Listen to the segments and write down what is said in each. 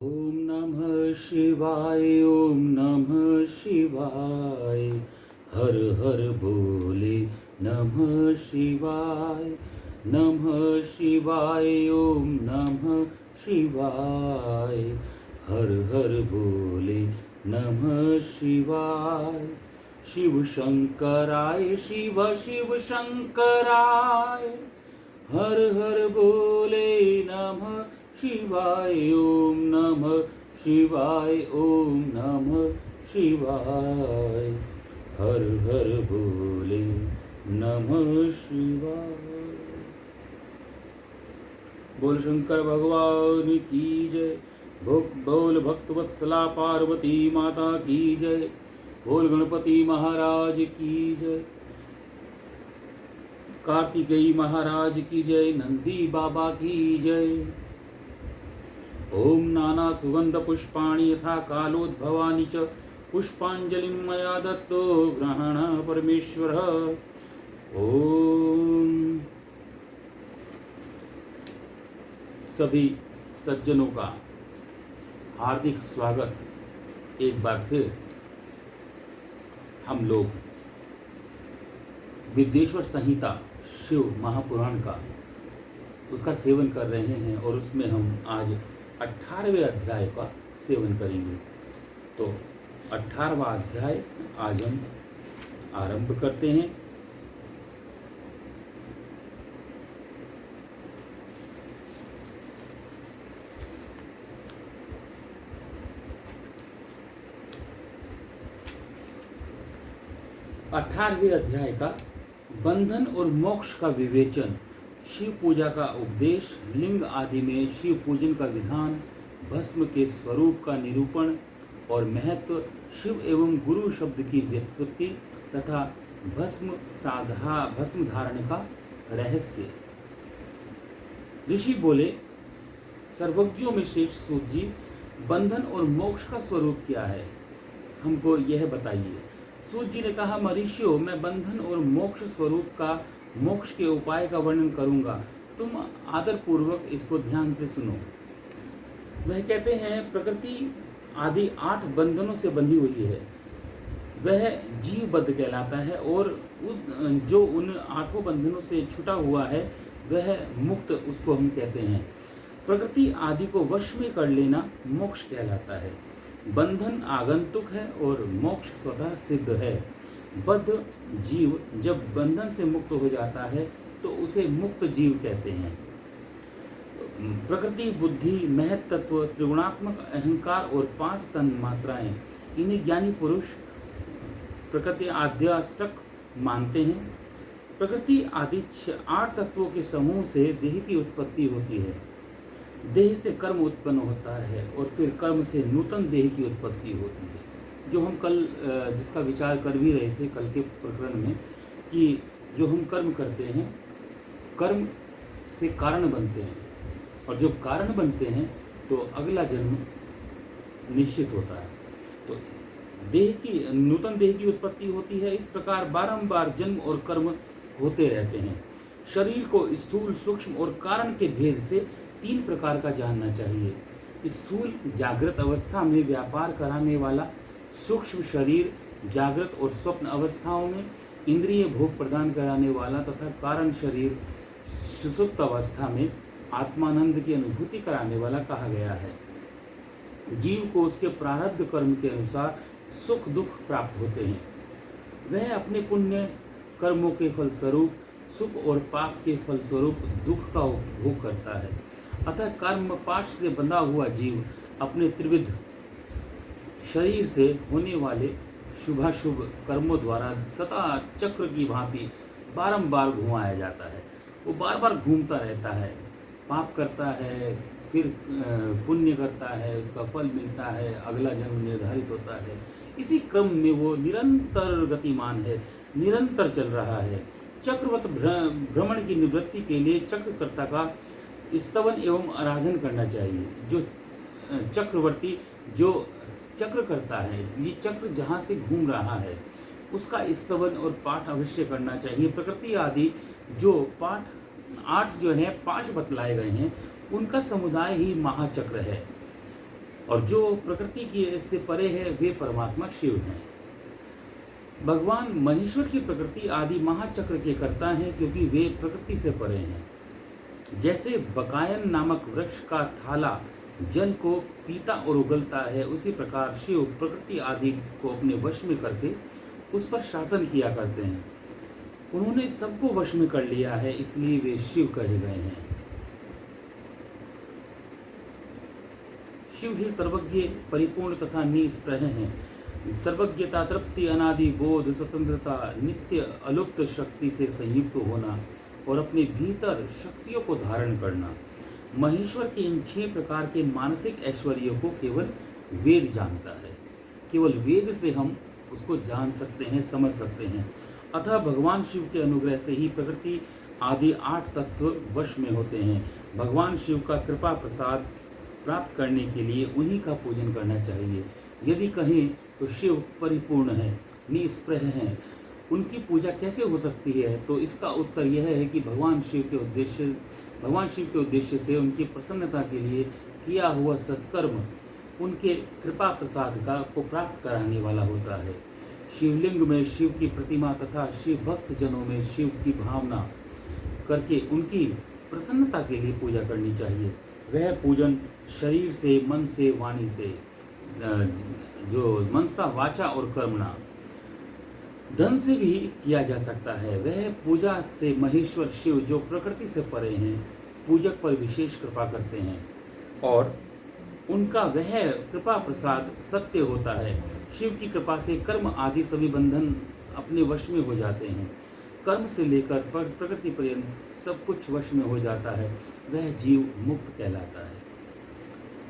ओम नमः शिवाय ओम नमः शिवाय हर हर भोले नमः शिवाय ओम नमः शिवाय हर हर भोले नमः शिवाय शिव शंकराय शिव शिव शंकराय हर हर भोले नमः शिवाय ओम नमः शिवाय ओम नमः शिवाय हर हर भोले नमः शिवाय। बोल शंकर भगवान की जय। बोल भक्त वत्सला पार्वती माता की जय। बोल गणपति महाराज की जय। कार्तिकेय महाराज की जय। नंदी बाबा की जय। ओम नाना सुगंध पुष्पाणि यथा कालोद्भवानि च पुष्पांजलिं मया दत्तो ग्रहण परमेश्वर। ओम सभी सज्जनों का हार्दिक स्वागत। एक बार फिर हम लोग विद्येश्वर संहिता शिव महापुराण का उसका सेवन कर रहे हैं और उसमें हम आज 18वें अध्याय का सेवन करेंगे। तो 18वां अध्याय आज हम आरंभ करते हैं। अठारहवें अध्याय का बंधन और मोक्ष का विवेचन, शिव पूजा का उपदेश, लिंग आदि में शिव पूजन का विधान, भस्म के स्वरूप का निरूपण और महत्व, शिव एवं गुरु शब्द की व्युत्पत्ति तथा भस्म धारण का रहस्य। ऋषि बोले, सर्वज्ञों में श्रेष्ठ सूत जी, बंधन और मोक्ष का स्वरूप क्या है, हमको यह बताइए। सूत जी ने कहा, मरीषियों, मैं बंधन और मोक्ष स्वरूप का, मोक्ष के उपाय का वर्णन करूंगा, तुम आदर पूर्वक इसको ध्यान से सुनो। वह कहते हैं, प्रकृति आदि 8 बंधनों से बंधी हुई है, वह जीवबद्ध कहलाता है, और जो उन 8 बंधनों से छुटा हुआ है वह मुक्त, उसको हम कहते हैं। प्रकृति आदि को वश में कर लेना मोक्ष कहलाता है। बंधन आगंतुक है और मोक्ष स्वतः सिद्ध है। बद्ध जीव जब बंधन से मुक्त हो जाता है तो उसे मुक्त जीव कहते हैं। प्रकृति, बुद्धि, महत तत्व, त्रिगुणात्मक अहंकार और 5 तन मात्राएं, इन्हें ज्ञानी पुरुष प्रकृति आद्याष्टक मानते हैं। प्रकृति आदि 8 तत्वों के समूह से देह की उत्पत्ति होती है। देह से कर्म उत्पन्न होता है और फिर कर्म से नूतन देह की उत्पत्ति होती है, जो हम कल जिसका विचार कर भी रहे थे कल के प्रकरण में, कि जो हम कर्म करते हैं, कर्म से कारण बनते हैं, और जब कारण बनते हैं तो अगला जन्म निश्चित होता है। तो देह की, नूतन देह की उत्पत्ति होती है। इस प्रकार बारंबार जन्म और कर्म होते रहते हैं। शरीर को स्थूल, सूक्ष्म और कारण के भेद से 3 प्रकार का जानना चाहिए। स्थूल, जागृत अवस्था में व्यापार कराने वाला सूक्ष्म शरीर, जागृत और स्वप्न अवस्थाओं में इंद्रिय भोग प्रदान कराने वाला, तथा कारण शरीर सुषुप्त अवस्था में आत्मानंद की अनुभूति कराने वाला कहा गया है। जीव को उसके प्रारब्ध कर्म के अनुसार सुख दुख प्राप्त होते हैं। वह अपने पुण्य कर्मों के फलस्वरूप सुख और पाप के फलस्वरूप दुख का उपभोग करता है। अतः कर्म पाश से बंधा हुआ जीव अपने त्रिविध शरीर से होने वाले शुभाशुभ कर्मों द्वारा सदा चक्र की भांति बारंबार घुमाया जाता है। वो बार बार घूमता रहता है, पाप करता है, फिर पुण्य करता है, उसका फल मिलता है, अगला जन्म निर्धारित होता है। इसी क्रम में वो निरंतर गतिमान है, निरंतर चल रहा है। चक्रवत भ्रमण की निवृत्ति के लिए चक्रकर्ता का स्तवन एवं आराधन करना चाहिए। जो चक्रवर्ती, जो चक्र करता है, ये चक्र जहाँ से घूम रहा है उसका स्तवन और पाठ अवश्य करना चाहिए। प्रकृति आदि जो पाठ 8 जो है 5 बतलाए गए हैं, उनका समुदाय ही महाचक्र है। और जो प्रकृति की से परे है वे परमात्मा शिव हैं। भगवान महेश्वर की प्रकृति आदि महाचक्र के कर्ता हैं क्योंकि वे प्रकृति से परे हैं। जैसे बकायन नामक वृक्ष का थाला जल को पीता और उगलता है, उसी प्रकार शिव प्रकृति आदि को अपने वश में करके उस पर शासन किया करते हैं। उन्होंने सबको वश में कर लिया है, इसलिए वे शिव कहे गए हैं। शिव ही सर्वज्ञ, परिपूर्ण तथा निस्पृह हैं। सर्वज्ञता, तृप्ति, अनादि बोध, स्वतंत्रता, नित्य अलुप्त शक्ति से संयुक्त होना और अपने भीतर शक्तियों को धारण करना। महेश्वर के इन 6 प्रकार के मानसिक ऐश्वर्यों को केवल वेद जानता है। केवल वेद से हम उसको जान सकते हैं, समझ सकते हैं। अतः भगवान शिव के अनुग्रह से ही प्रकृति आदि 8 तत्व वश में होते हैं। भगवान शिव का कृपा प्रसाद प्राप्त करने के लिए उन्हीं का पूजन करना चाहिए। यदि कहें तो शिव परिपूर्ण है, निस्पृह हैं, उनकी पूजा कैसे हो सकती है? तो इसका उत्तर यह है कि भगवान शिव के उद्देश्य से उनकी प्रसन्नता के लिए किया हुआ सत्कर्म उनके कृपा प्रसाद को प्राप्त कराने वाला होता है। शिवलिंग में शिव की प्रतिमा तथा शिव भक्त जनों में शिव की भावना करके उनकी प्रसन्नता के लिए पूजा करनी चाहिए। वह पूजन शरीर से, मन से, वाणी से, जो मनसा, वाचा और कर्मणा, धन से भी किया जा सकता है। वह पूजा से महेश्वर शिव जो प्रकृति से परे हैं, पूजक पर विशेष कृपा करते हैं और उनका वह कृपा प्रसाद सत्य होता है। शिव की कृपा से कर्म आदि सभी बंधन अपने वश में हो जाते हैं। कर्म से लेकर प्रकृति पर्यंत सब कुछ वश में हो जाता है। वह जीव मुक्त कहलाता है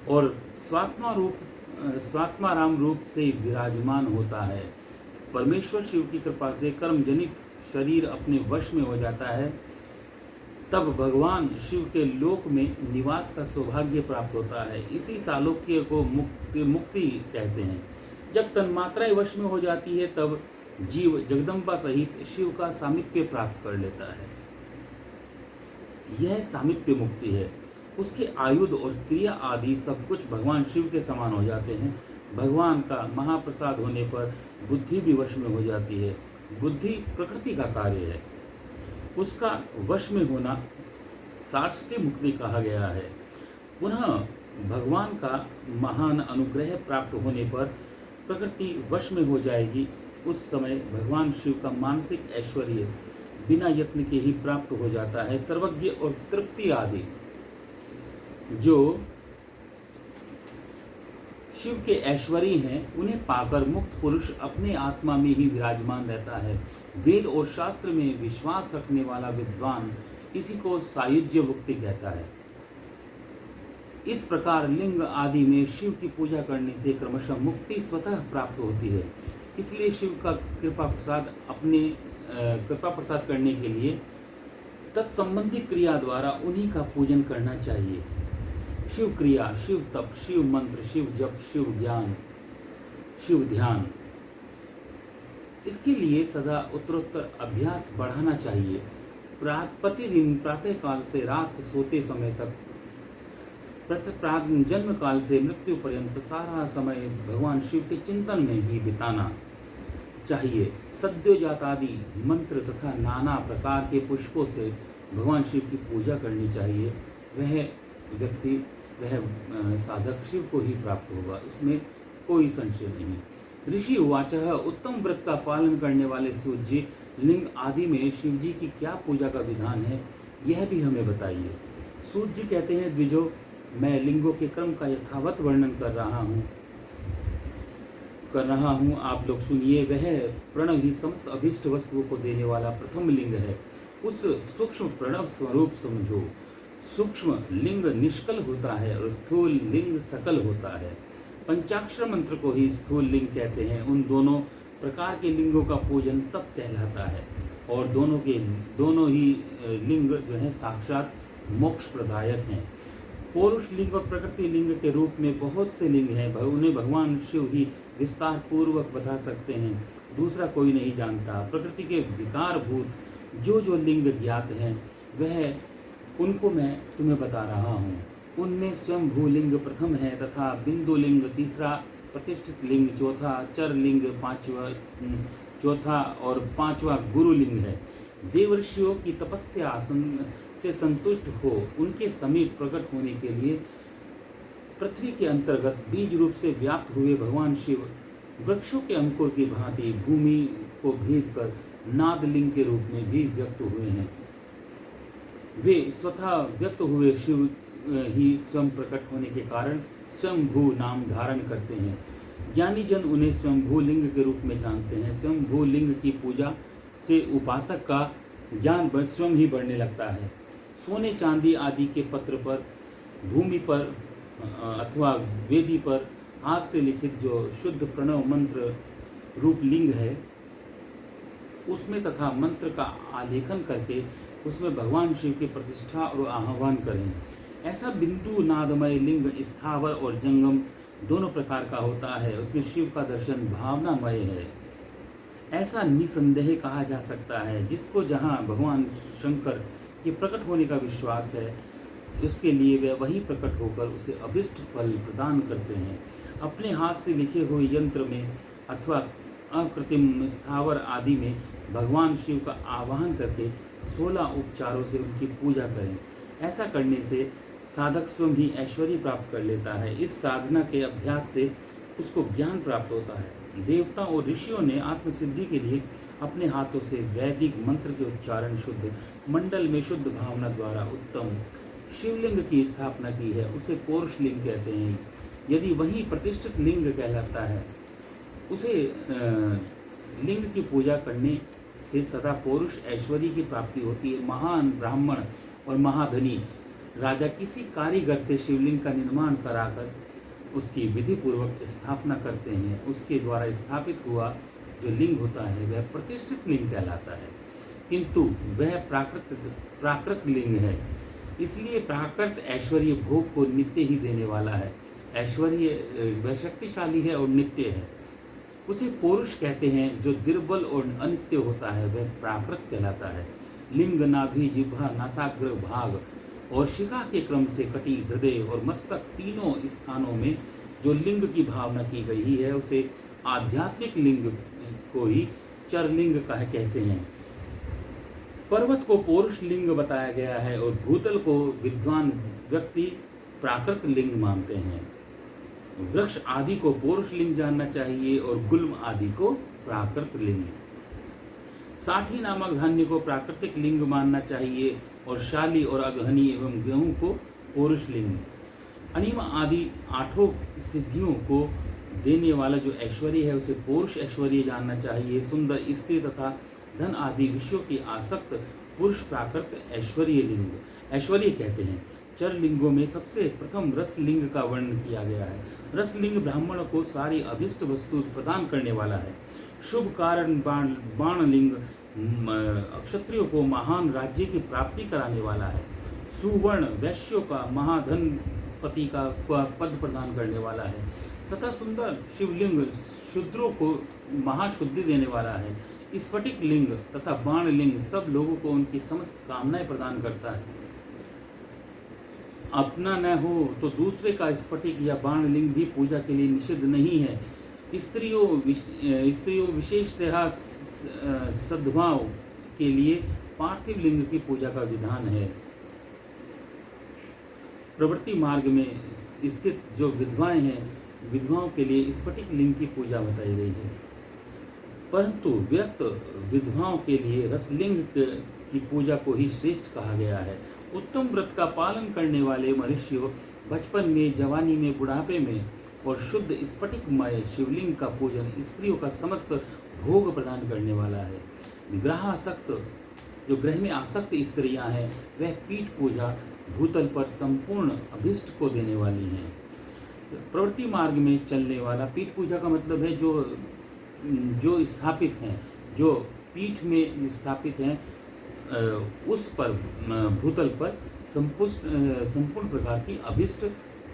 और स्वात्माराम रूप से विराजमान होता है। परमेश्वर शिव की कृपा से कर्म जनित शरीर अपने वश में हो जाता है, तब भगवान शिव के लोक में निवास का सौभाग्य प्राप्त होता है। इसी सालोक्य को मुक्ति कहते हैं। जब तन्मात्राएं वश में हो जाती है तब जीव जगदम्बा सहित शिव का सामीप्य प्राप्त कर लेता है। यह सामीप्य मुक्ति है। उसके आयुध और क्रिया आदि सब कुछ भगवान शिव के समान हो जाते हैं। भगवान का महाप्रसाद होने पर बुद्धि भी वश में हो जाती है। बुद्धि प्रकृति का कार्य है, उसका वश में होना साष्टी मुक्ति कहा गया है। पुनः भगवान का महान अनुग्रह प्राप्त होने पर प्रकृति वश में हो जाएगी। उस समय भगवान शिव का मानसिक ऐश्वर्य बिना यत्न के ही प्राप्त हो जाता है। सर्वज्ञ और तृप्ति आदि जो शिव के ऐश्वर्य हैं, उन्हें पाकर मुक्त पुरुष अपने आत्मा में ही विराजमान रहता है। वेद और शास्त्र में विश्वास रखने वाला विद्वान इसी को सायुज्य मुक्ति कहता है। इस प्रकार लिंग आदि में शिव की पूजा करने से क्रमशः मुक्ति स्वतः प्राप्त होती है। इसलिए शिव का कृपा प्रसाद करने के लिए तत्संबंधी क्रिया द्वारा उन्हीं का पूजन करना चाहिए। शिव क्रिया, शिव तप, शिव मंत्र, शिव जप, शिव ज्ञान, शिव ध्यान, इसके लिए सदा उत्तरोत्तर अभ्यास बढ़ाना चाहिए। प्रतिदिन प्रातः काल से रात सोते समय तक, जन्म काल से मृत्यु पर्यंत सारा समय भगवान शिव के चिंतन में ही बिताना चाहिए। सद्योजातादि मंत्र तथा नाना प्रकार के पुष्पों से भगवान शिव की पूजा करनी चाहिए। वह व्यक्ति, वह साधक शिव को ही प्राप्त होगा, इसमें कोई संशय नहीं। ऋषि उवाचः, उत्तम व्रत का पालन करने वाले सूर्य जी लिंग आदि में शिव जी की क्या पूजा का विधान है, यह भी हमें बताइए। सूर्य जी कहते हैं, द्विजो, मैं लिंगों के क्रम का यथावत वर्णन कर रहा हूँ, आप लोग सुनिए। वह प्रणव ही समस्त अभीष्ट वस्तुओं को देने वाला प्रथम लिंग है। उस सूक्ष्म प्रणव स्वरूप समझो। सूक्ष्म लिंग निष्कल होता है और स्थूल लिंग सकल होता है। पंचाक्षर मंत्र को ही स्थूल लिंग कहते हैं। उन दोनों प्रकार के लिंगों का पूजन तप कहलाता है और दोनों ही लिंग जो है साक्षात मोक्ष प्रदायक हैं। पौरुष लिंग और प्रकृति लिंग के रूप में बहुत से लिंग हैं। उन्हें भगवान शिव ही विस्तार पूर्वक बता सकते हैं, दूसरा कोई नहीं जानता। प्रकृति के विकारभूत जो लिंग ज्ञात हैं, वह उनको मैं तुम्हें बता रहा हूँ। उनमें स्वयंभू लिंग प्रथम है तथा बिंदु लिंग तीसरा, प्रतिष्ठित लिंग चौथा, चर लिंग पांचवा, चौथा और पांचवा गुरु लिंग है। देवर्षियों की तपस्या से संतुष्ट हो उनके समीप प्रकट होने के लिए पृथ्वी के अंतर्गत बीज रूप से व्याप्त हुए भगवान शिव वृक्षों के अंकुर की भांति भूमि को भेद कर नाद लिंग के रूप में भी व्यक्त हुए हैं। वे स्वतः व्यक्त हुए शिव ही स्वयं प्रकट होने के कारण स्वयंभू नाम धारण करते हैं। ज्ञानी जन उन्हें स्वयंभू लिंग के रूप में जानते हैं। स्वयंभू लिंग की पूजा से उपासक का ज्ञान स्वयं ही बढ़ने लगता है। सोने चांदी आदि के पत्र पर, भूमि पर अथवा वेदी पर हाथ से लिखित जो शुद्ध प्रणव मंत्र रूप लिंग है उसमें तथा मंत्र का आलेखन करके उसमें भगवान शिव की प्रतिष्ठा और आह्वान करें। ऐसा बिंदु नादमय लिंग स्थावर और जंगम दोनों प्रकार का होता है। उसमें शिव का दर्शन भावनामय है। ऐसा निसंदेह कहा जा सकता है। जिसको जहाँ भगवान शंकर के प्रकट होने का विश्वास है उसके लिए वे वही प्रकट होकर उसे अभिष्ट फल प्रदान करते हैं। अपने हाथ से लिखे हुए यंत्र में अथवा अकृत्रिम स्थावर आदि में भगवान शिव का आवाहन करके 16 उपचारों से उनकी पूजा करें। ऐसा करने से साधक स्वयं ही ऐश्वर्य प्राप्त कर लेता है। इस साधना के अभ्यास से उसको ज्ञान प्राप्त होता है। देवता और ऋषियों ने आत्मसिद्धि के लिए अपने हाथों से वैदिक मंत्र के उच्चारण शुद्ध मंडल में शुद्ध भावना द्वारा उत्तम शिवलिंग की स्थापना की है। उसे पौरुष लिंग कहते हैं। यदि वही प्रतिष्ठित लिंग कहलाता है। उसे लिंग की पूजा करने से सदा पौरुष ऐश्वर्य की प्राप्ति होती है। महान ब्राह्मण और महाधनी राजा किसी कारीगर से शिवलिंग का निर्माण कराकर उसकी विधि पूर्वक स्थापना करते हैं। उसके द्वारा स्थापित हुआ जो लिंग होता है वह प्रतिष्ठित लिंग कहलाता है, किंतु वह प्राकृत लिंग है। इसलिए प्राकृत ऐश्वर्य भोग को नित्य ही देने वाला है। ऐश्वर्य वह शक्तिशाली है और नित्य है। उसे पौरुष कहते हैं। जो दुर्बल और अनित्य होता है वह प्राकृत कहलाता है। लिंग, नाभि, जिह्वा, नासाग्र भाग और शिखा के क्रम से कटी हृदय और मस्तक तीनों स्थानों में जो लिंग की भावना की गई है उसे आध्यात्मिक लिंग को ही चरलिंग कहते हैं। पर्वत को पौरुष लिंग बताया गया है और भूतल को विद्वान व्यक्ति प्राकृत लिंग मानते हैं। वृक्ष आदि को पौरुष लिंग जानना चाहिए और गुल्म आदि को प्राकृत लिंग। साठी नामक धान्य को प्राकृतिक लिंग मानना चाहिए और शाली और अगहनी एवं गेहूं को पौरुष लिंग। अनिमा आदि 8 सिद्धियों को देने वाला जो ऐश्वर्य है उसे पौरुष ऐश्वर्य जानना चाहिए। सुंदर स्त्री तथा धन आदि विषयों की आसक्त पुरुष प्राकृत ऐश्वर्य कहते हैं। चर लिंगों में सबसे प्रथम रस लिंग का वर्णन किया गया है। रस लिंग ब्राह्मण को सारी अभिष्ट वस्तु प्रदान करने वाला है। शुभ कारण बाण लिंग क्षत्रियों को महान राज्य की प्राप्ति कराने वाला है। सुवर्ण वैश्यों का महाधनपति का पद प्रदान करने वाला है तथा सुंदर शिवलिंग शूद्रों को महाशुद्धि देने वाला है। स्फटिक लिंग तथा बाण लिंग सब लोगों को उनकी समस्त कामनाएं प्रदान करता है। अपना न हो तो दूसरे का स्फटिक या बाण लिंग भी पूजा के लिए निषिद्ध नहीं है। स्त्रियों विशेषतः सद्भाव के लिए पार्थिव लिंग की पूजा का विधान है। प्रवृत्ति मार्ग में स्थित जो विधवाएं हैं विधवाओं के लिए स्फटिक लिंग की पूजा बताई गई है, परंतु विरक्त विधवाओं के लिए रसलिंग की पूजा को ही श्रेष्ठ कहा गया है। उत्तम व्रत का पालन करने वाले मनुष्यों बचपन में, जवानी में, बुढ़ापे में और शुद्ध स्फटिकमय शिवलिंग का पूजन स्त्रियों का समस्त भोग प्रदान करने वाला है। ग्रह में आसक्त स्त्रियां हैं वह पीठ पूजा भूतल पर संपूर्ण अभिष्ट को देने वाली हैं। प्रवृत्ति मार्ग में चलने वाला पीठ पूजा का मतलब है जो स्थापित हैं, जो पीठ में स्थापित हैं उस पर भूतल पर संपूर्ण प्रकार की अभिष्ट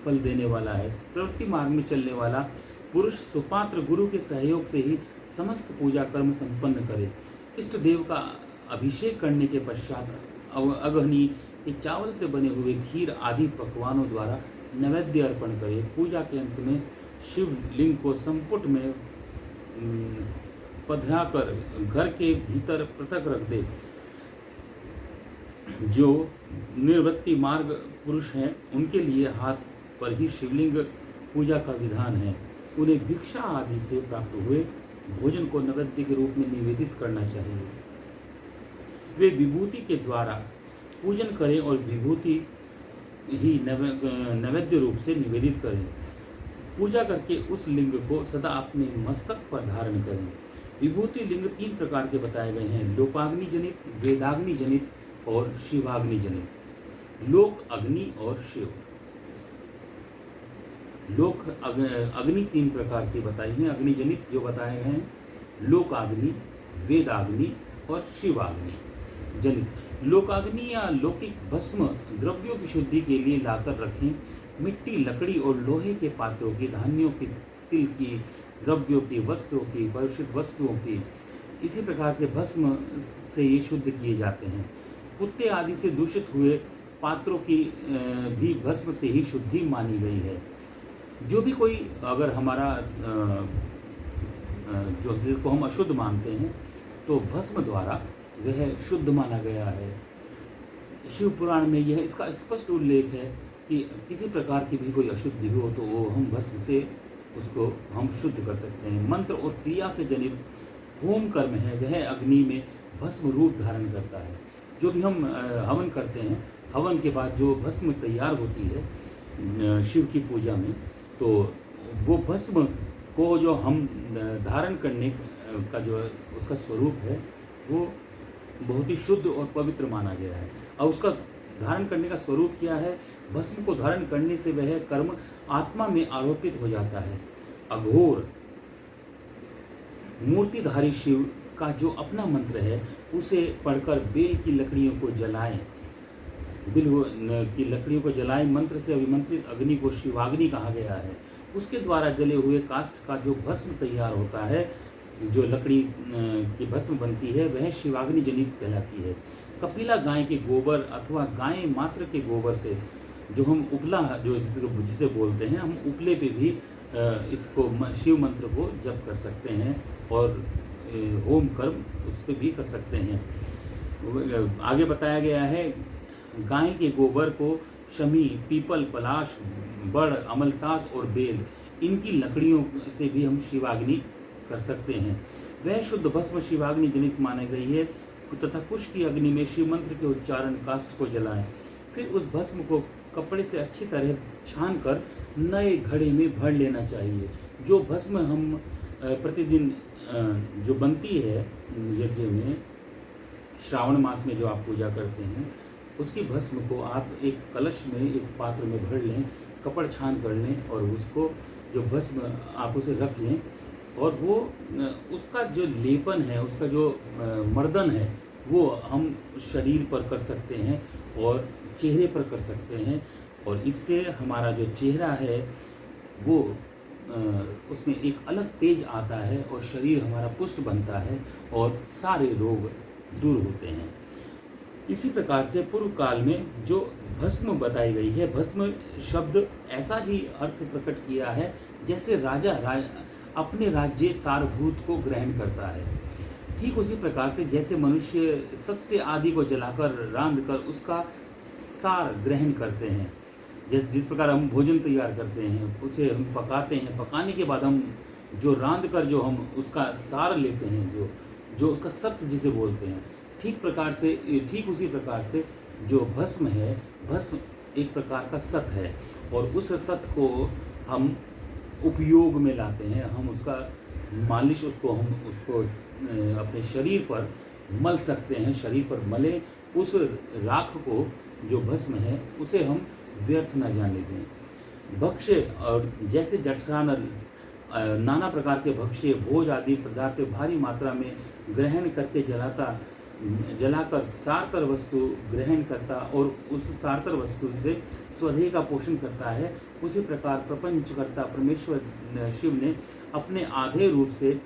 फल देने वाला है। प्रवृत्ति मार्ग में चलने वाला पुरुष सुपात्र गुरु के सहयोग से ही समस्त पूजा कर्म संपन्न करे। इष्ट देव का अभिषेक करने के पश्चात अगहनी कि चावल से बने हुए खीर आदि पकवानों द्वारा नैवेद्य अर्पण करे। पूजा के अंत में शिवलिंग को संपुट में पधराकर घर के भीतर पृथक रख दे। जो निर्वृत्ति मार्ग पुरुष हैं उनके लिए हाथ पर ही शिवलिंग पूजा का विधान है। उन्हें भिक्षा आदि से प्राप्त हुए भोजन को नैवेद्य के रूप में निवेदित करना चाहिए। वे विभूति के द्वारा पूजन करें और विभूति ही नैवेद्य रूप से निवेदित करें। पूजा करके उस लिंग को सदा अपने मस्तक पर धारण करें। विभूति लिंग 3 प्रकार के बताए गए हैं: लोकाग्नि जनित, वेदाग्नि जनित और शिवाग्नि जनित। लोक, अग्नि और शिव। लोक अग्नि 3 प्रकार की बताई हैं। अग्नि जनित जो बताए गए हैं, लोकाग्नि, वेदाग्नि और शिवाग्नि जनित। लोकाग्नि या लौकिक भस्म द्रव्यों की शुद्धि के लिए लाकर रखें। मिट्टी, लकड़ी और लोहे के पात्रों की, धान्यों की, तिल की, द्रव्यों की, वस्त्रों की, परिशुद्ध वस्तुओं की, इसी प्रकार से भस्म से ये शुद्ध किए जाते हैं। कुत्ते आदि से दूषित हुए पात्रों की भी भस्म से ही शुद्धि मानी गई है। जो भी कोई अगर हमारा जो जिसको हम अशुद्ध मानते हैं तो भस्म द्वारा वह शुद्ध माना गया है। शिव पुराण में यह इसका स्पष्ट उल्लेख है कि किसी प्रकार की भी कोई अशुद्धि हो तो वो हम भस्म से उसको हम शुद्ध कर सकते हैं। मंत्र और क्रिया से जनित होम कर्म है वह अग्नि में भस्म रूप धारण करता है। जो भी हम हवन करते हैं, हवन के बाद जो भस्म तैयार होती है शिव की पूजा में, तो वो भस्म को जो हम धारण करने का जो उसका स्वरूप है वो बहुत ही शुद्ध और पवित्र माना गया है। और उसका धारण करने का स्वरूप क्या है? भस्म को धारण करने से वह कर्म आत्मा में आरोपित हो जाता है। अघोर मूर्तिधारी शिव का जो अपना मंत्र है उसे पढ़कर बेल की लकड़ियों को जलाएं। बिल्व की लकड़ियों को जलाएं। मंत्र से अभिमंत्रित अग्नि को शिवाग्नि कहा गया है। उसके द्वारा जले हुए काष्ठ का जो भस्म तैयार होता है, जो लकड़ी की भस्म बनती है, वह शिवाग्नि जनित कहलाती है। कपिला गाय के गोबर अथवा गाय मात्र के गोबर से जो हम उपला जो जिसे बोलते हैं, हम उपले पे भी इसको शिव मंत्र को जप कर सकते हैं और होम कर्म उस पर भी कर सकते हैं। आगे बताया गया है, गाय के गोबर को शमी, पीपल, पलाश, बड़, अमलतास और बेल, इनकी लकड़ियों से भी हम शिवाग्नि कर सकते हैं। वह शुद्ध भस्म शिवाग्नि जनित मानी गई है। तथा कुश की अग्नि में शिव मंत्र के उच्चारण काष्ठ को जलाएं। फिर उस भस्म को कपड़े से अच्छी तरह छान कर नए घड़े में भर लेना चाहिए। जो भस्म हम प्रतिदिन जो बनती है यज्ञ में, श्रावण मास में जो आप पूजा करते हैं, उसकी भस्म को आप एक कलश में, एक पात्र में भर लें, कपड़ छान कर लें और उसको जो भस्म आप उसे रख लें और वो उसका जो लेपन है, उसका जो मर्दन है, वो हम शरीर पर कर सकते हैं और चेहरे पर कर सकते हैं। और इससे हमारा जो चेहरा है वो उसमें एक अलग तेज आता है और शरीर हमारा पुष्ट बनता है और सारे रोग दूर होते हैं। इसी प्रकार से पूर्व काल में जो भस्म बताई गई है, भस्म शब्द ऐसा ही अर्थ प्रकट किया है जैसे राजा अपने राज्य सारभूत को ग्रहण करता है। ठीक उसी प्रकार से जैसे मनुष्य सस्य आदि को जलाकर रांध कर उसका सार ग्रहण करते हैं, जिस प्रकार हम भोजन तैयार करते हैं, उसे हम पकाते हैं, पकाने के बाद हम जो रांध कर जो हम उसका सार लेते हैं, जो उसका सत्य जिसे बोलते हैं, ठीक उसी प्रकार से जो भस्म है, भस्म एक प्रकार का सत है और उस सत को हम उपयोग में लाते हैं। हम उसका मालिश हम उसको अपने शरीर पर मल सकते हैं। शरीर पर मले उस राख को, जो भस्म है, उसे हम व्यर्थ न जाने दें। भक्ष्य और जैसे जठरानल नाना प्रकार के भक्ष्य, भोज आदि पदार्थ भारी मात्रा में ग्रहण करके जलाकर सारतर वस्तु ग्रहण करता और उस सारतर वस्तु से स्वदेह का पोषण करता है, उसी प्रकार प्रपंचकर्ता परमेश्वर शिव ने अपने आधे रूप से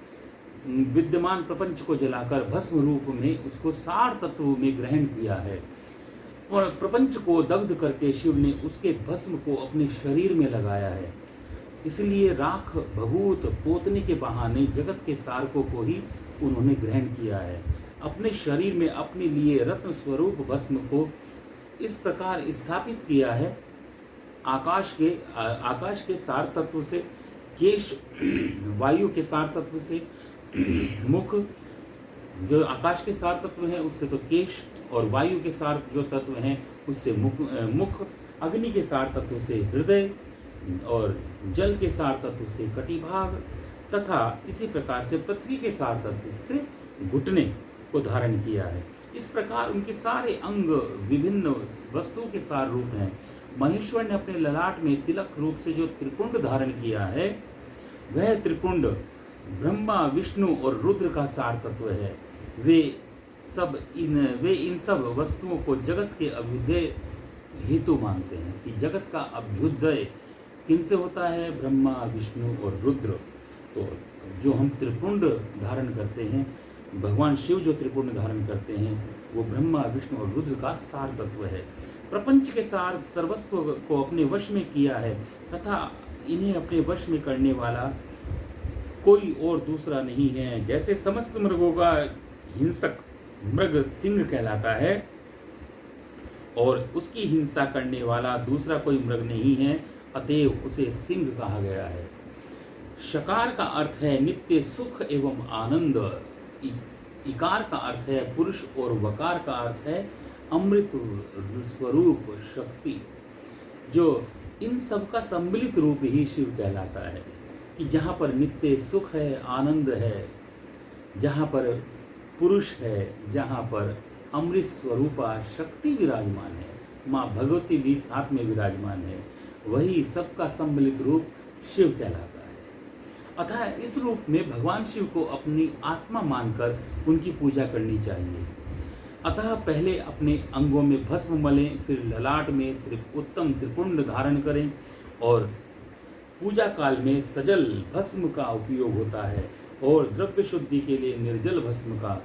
विद्यमान प्रपंच को जलाकर भस्म रूप में उसको सार तत्व में ग्रहण किया है। प्रपंच को दग्ध करके शिव ने उसके भस्म को अपने शरीर में लगाया है। इसलिए राख भभूत पोतने के बहाने जगत के सारकों को ही उन्होंने ग्रहण किया है। अपने शरीर में अपने लिए रत्न स्वरूप भस्म को इस प्रकार स्थापित किया है। आकाश के सार तत्व से केश, वायु के सार तत्व से मुख, जो आकाश के सार तत्व है उससे तो केश, और वायु के सार जो तत्व हैं उससे मुख, अग्नि के सार तत्व से हृदय, और जल के सार तत्व से कटिभाग, तथा इसी प्रकार से पृथ्वी के सार तत्व से घुटने को धारण किया है। इस प्रकार उनके सारे अंग विभिन्न वस्तुओं के सार रूप हैं। महेश्वर ने अपने ललाट में तिलक रूप से जो त्रिपुंड धारण किया है, वह त्रिपुंड ब्रह्मा, विष्णु और रुद्र का सार तत्व है। वे इन सब वस्तुओं को जगत के अभ्युदय हेतु मानते हैं कि जगत का अभ्युदय किनसे होता है? ब्रह्मा, विष्णु और रुद्र। तो जो हम त्रिपुंड धारण करते हैं, भगवान शिव जो त्रिपुंड धारण करते हैं, वो ब्रह्मा, विष्णु और रुद्र का सार तत्व है। प्रपंच के सार सर्वस्व को अपने वश में किया है तथा इन्हें अपने वश में करने वाला कोई और दूसरा नहीं है। जैसे समस्त मृगों का हिंसक मृग सिंह कहलाता है और उसकी हिंसा करने वाला दूसरा कोई मृग नहीं है, अतएव उसे सिंह कहा गया है। शकार का अर्थ है नित्य सुख एवं आनंद, इकार का अर्थ है पुरुष और वकार का अर्थ है अमृत स्वरूप शक्ति। जो इन सब का सम्मिलित रूप ही शिव कहलाता है कि जहाँ पर नित्य सुख है, आनंद है, जहाँ पर पुरुष है, जहाँ पर अमृत स्वरूपा शक्ति विराजमान है, माँ भगवती भी साथ में विराजमान है, वही सबका सम्मिलित रूप शिव कहलाता है। अतः इस रूप में भगवान शिव को अपनी आत्मा मानकर उनकी पूजा करनी चाहिए। अतः पहले अपने अंगों में भस्म मलें, फिर ललाट में उत्तम त्रिपुंड धारण करें, और पूजा काल में सजल भस्म का उपयोग होता है और द्रव्य शुद्धि के लिए निर्जल भस्म का।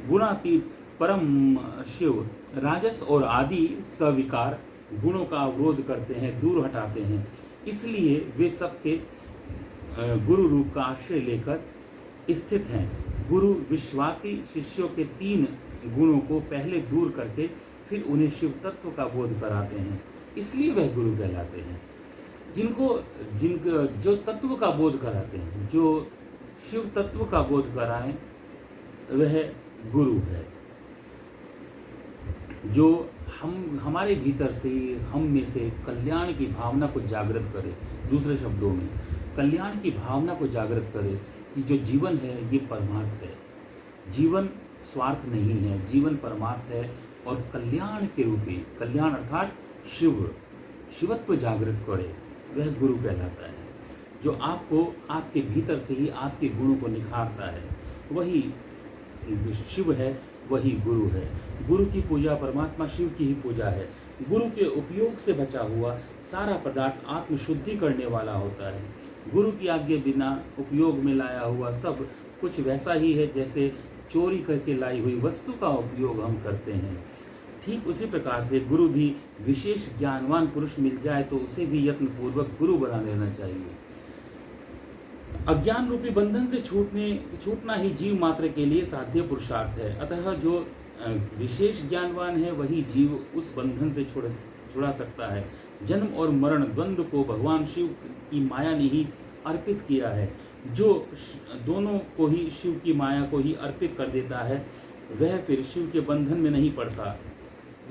गुणातीत परम शिव राजस और आदि सविकार गुणों का अवरोध करते हैं, दूर हटाते हैं। इसलिए वे सबके गुरु रूप का आश्रय लेकर स्थित हैं। गुरु विश्वासी शिष्यों के 3 गुणों को पहले दूर करके फिर उन्हें शिव तत्व का बोध कराते हैं, इसलिए वह गुरु कहलाते हैं। जिनको जो तत्व का बोध कराते हैं, जो शिव तत्व का बोध कराएं, वह गुरु है। जो हमारे भीतर से, हम में से कल्याण की भावना को जागृत करे, दूसरे शब्दों में कल्याण की भावना को जागृत करे कि जो जीवन है ये परमार्थ है, जीवन स्वार्थ नहीं है, जीवन परमार्थ है, और कल्याण के रूपी, कल्याण अर्थात शिवत्व जागृत करे, वह गुरु कहलाता है। जो आपको आपके भीतर से ही आपके गुणों को निखारता है, वही शिव है, वही गुरु है। गुरु की पूजा परमात्मा शिव की ही पूजा है। गुरु के उपयोग से बचा हुआ सारा पदार्थ आत्मशुद्धि करने वाला होता है। गुरु की आज्ञा बिना उपयोग में लाया हुआ सब कुछ वैसा ही है जैसे चोरी करके लाई हुई वस्तु का उपयोग हम करते हैं। ठीक उसी प्रकार से गुरु भी विशेष ज्ञानवान पुरुष मिल जाए तो उसे भी यत्नपूर्वक गुरु बना लेना चाहिए। अज्ञान रूपी बंधन से छूटना ही जीव मात्र के लिए साध्य पुरुषार्थ है। अतः जो विशेष ज्ञानवान है वही जीव उस बंधन से छुड़ा सकता है। जन्म और मरण द्वंद्व को भगवान शिव की माया ने ही अर्पित किया है। जो दोनों को ही शिव की माया को ही अर्पित कर देता है, वह फिर शिव के बंधन में नहीं पड़ता,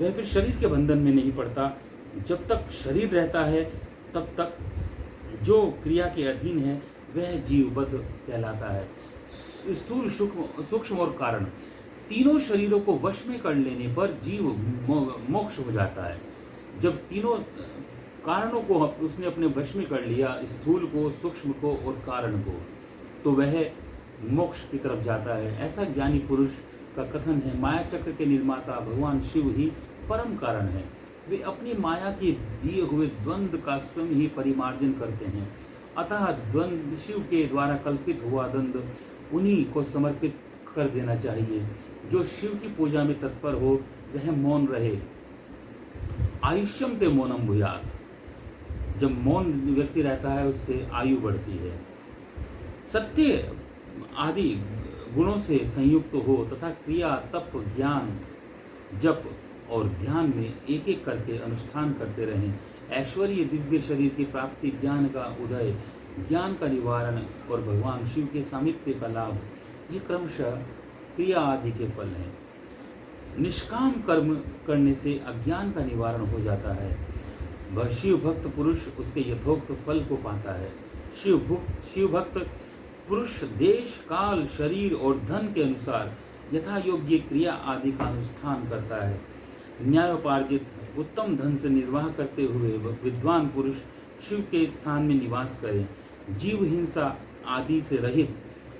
वह फिर शरीर के बंधन में नहीं पड़ता। जब तक शरीर रहता है तब तक जो क्रिया के अधीन है वह जीवबद्ध कहलाता है। स्थूल, सूक्ष्म और कारण, तीनों शरीरों को वश में कर लेने पर जीव मोक्ष हो जाता है। जब तीनों कारणों को उसने अपने वश में कर लिया, स्थूल को, सूक्ष्म को और कारण को, तो वह मोक्ष की तरफ जाता है। ऐसा ज्ञानी पुरुष का कथन है। माया चक्र के निर्माता भगवान शिव ही परम कारण है। वे अपनी माया के दिए हुए द्वंद्व का स्वयं ही परिमार्जन करते हैं। अतः द्वंद्व, शिव के द्वारा कल्पित हुआ द्वंद्व उन्हीं को समर्पित कर देना चाहिए। जो शिव की पूजा में तत्पर हो वह मौन रहे, आयुष्यम ते मौनम भूयात, जब मौन व्यक्ति रहता है उससे आयु बढ़ती है। सत्य आदि गुणों से संयुक्त हो तथा क्रिया, तप, ज्ञान, जप और ध्यान में एक एक करके अनुष्ठान करते रहें। ऐश्वर्य, दिव्य शरीर की प्राप्ति, ज्ञान का उदय, ज्ञान का निवारण और भगवान शिव के सामीप्य का लाभ, ये क्रमशः क्रिया आदि के फल हैं। निष्काम कर्म करने से अज्ञान का निवारण हो जाता है। वह शिव भक्त पुरुष उसके यथोक्त फल को पाता है। शिव भक्त पुरुष देश, काल, शरीर और धन के अनुसार यथा योग्य क्रिया आदि का अनुष्ठान करता है। न्यायोपार्जित उत्तम धन से निर्वाह करते हुए वह विद्वान पुरुष शिव के स्थान में निवास करे। जीव हिंसा आदि से रहित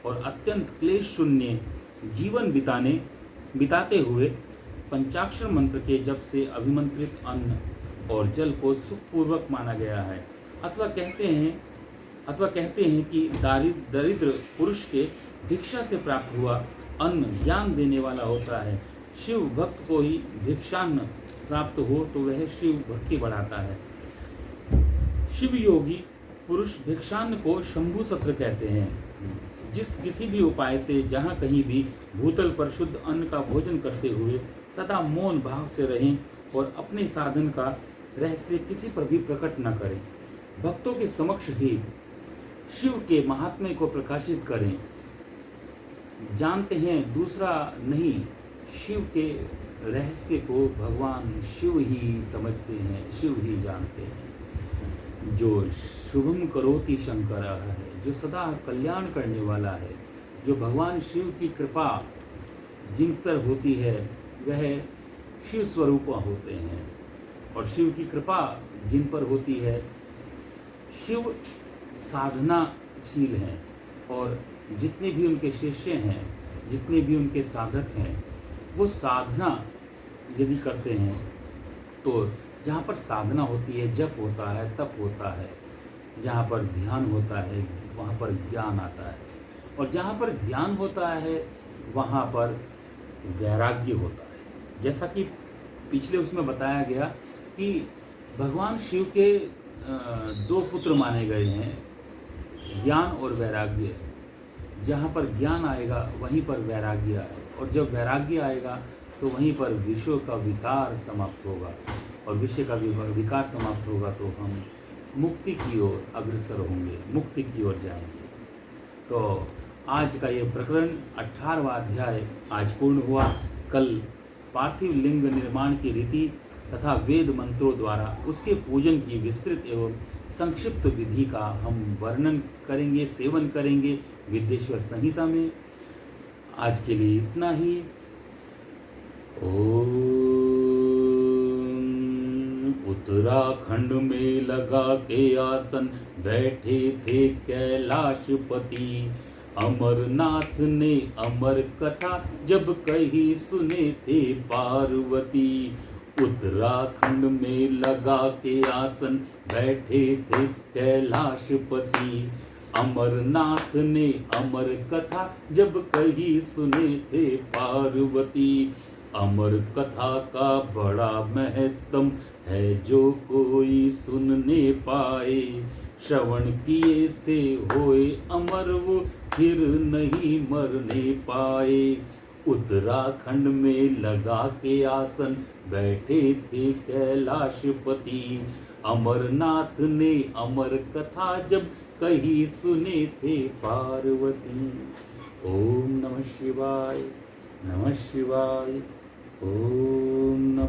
और अत्यंत क्लेश शून्य जीवन बिताते हुए पंचाक्षर मंत्र के जप से अभिमंत्रित अन्न और जल को सुखपूर्वक माना गया है। अथवा कहते हैं कि दरिद्र पुरुष के भिक्षा से प्राप्त हुआ अन्न ज्ञान देने वाला होता है। शिव भक्त को ही भिक्षान्न प्राप्त हो तो वह शिव भक्ति बढ़ाता है। शिव योगी पुरुष भिक्षान्न को शंभु सत्र कहते हैं। जिस किसी भी उपाय से जहाँ कहीं भी भूतल पर शुद्ध अन्न का भोजन करते हुए सदा मौन भाव से रहें और अपने साधन का रहस्य किसी पर भी प्रकट न करें। भक्तों के समक्ष ही शिव के महात्म्य को प्रकाशित करें। जानते हैं दूसरा नहीं, शिव के रहस्य को भगवान शिव ही समझते हैं, शिव ही जानते हैं। जो शुभम करोति शंकर है, जो सदा कल्याण करने वाला है, जो भगवान शिव की कृपा जिन पर होती है वह शिव स्वरूप होते हैं। और शिव की कृपा जिन पर होती है, शिव साधनाशील हैं। और जितने भी उनके शिष्य हैं, जितने भी उनके साधक हैं, वो साधना यदि करते हैं तो जहाँ पर साधना होती है, जप होता है, तप होता है, जहाँ पर ध्यान होता है वहाँ पर ज्ञान आता है, और जहाँ पर ज्ञान होता है वहाँ पर वैराग्य होता है। जैसा कि पिछले उसमें बताया गया कि भगवान शिव के दो पुत्र माने गए हैं, ज्ञान और वैराग्य। जहाँ पर ज्ञान आएगा वहीं पर वैराग्य आएगा, और जब वैराग्य आएगा तो वहीं पर विषयों का विकार समाप्त होगा, और विषय का विकार समाप्त होगा तो हम मुक्ति की ओर अग्रसर होंगे, मुक्ति की ओर जाएंगे। तो आज का ये प्रकरण 18वां अध्याय आज पूर्ण हुआ। कल पार्थिव लिंग निर्माण की रीति तथा वेद मंत्रों द्वारा उसके पूजन की विस्तृत एवं संक्षिप्त विधि का हम वर्णन करेंगे, सेवन करेंगे विद्येश्वर संहिता में। आज के लिए इतना ही। ओम। उत्तराखंड में लगा के आसन बैठे थे कैलाशपति, अमरनाथ ने अमर कथा जब कही सुने थे पार्वती। उत्तराखंड में लगा के आसन बैठे थे कैलाशपति, अमरनाथ ने अमर कथा जब कही सुने थे पार्वती। अमर कथा का बड़ा महत्तम है जो कोई सुनने पाए, श्रवण किए से होए अमर वो फिर नहीं मरने पाए। उत्तराखंड में लगा के आसन बैठे थे कैलाशपति, अमरनाथ ने अमर कथा जब कही सुने थे पार्वती। ओम नमः शिवाय, नमः शिवाय, ओम नमः